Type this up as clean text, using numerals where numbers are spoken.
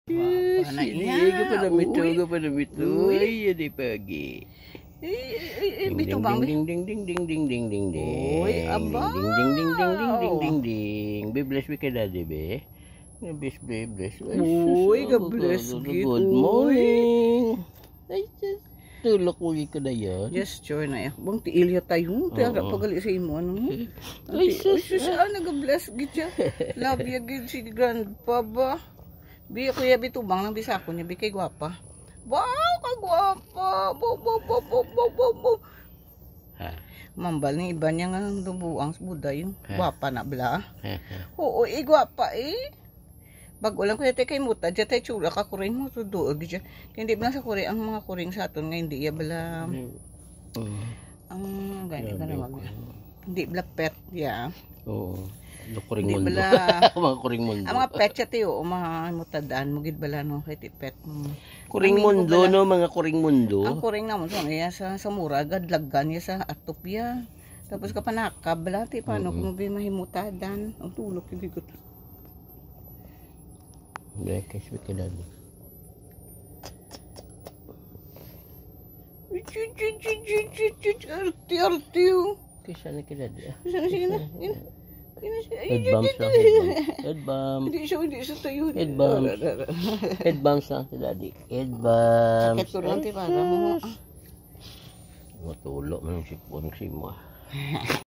Sige pa na mito. Ay, di pagi. Bito bang? Ding ding ding ding ding ding ding ding. Uy, aba. Ding ding ding ding ding ding ding ding. Be bless we kay daddy be. Bless. Uy, God bless. Good morning. Ay, tulok mo ka na yan. Gesture na eh. Bang tiilya tayo. Tiara pagali sa imo. Ano mo? Ay, sus. Nag-bless gid siya. Love you gid si grandpa ba? Bi kuya bito bang nang bisako niya. Bi kay gwapa. Wow, kagwapa. Bo. Mambal ni iba niya nga dubuang Buda yung gwapa na bla. Oo, gwapa eh. Bago lang kuya kay muta, dyan tayo tsura ka kuring mo to doog dyan. Hindi ba sa kuring, ang mga kuring sa aton nga hindi ya bala. Ang gano'n hindi bala pet ya. Oo. Kuring Hindi mundo. bala. Mga kuring mundo. Ang mga pet siya tayo, mga mutadaan mo gid bala no kay pet mo. Kuring mundo no, mga kuring mundo. Ang kuring namon sa mura gadlaggan ya sa atopya. Tapos ka panakab bala ti paano kung mahimutadan, ang tulok gid ko. Blackish with the daddy. Arti. Kisa na kay daddy. Sige na. Head bumps lang. Head bump. Hindi siya tayo. Head bumps. Head bumps lang si daddy. Head bumps. Sakit ko lang para mo. Matulog man ang sipon si mo.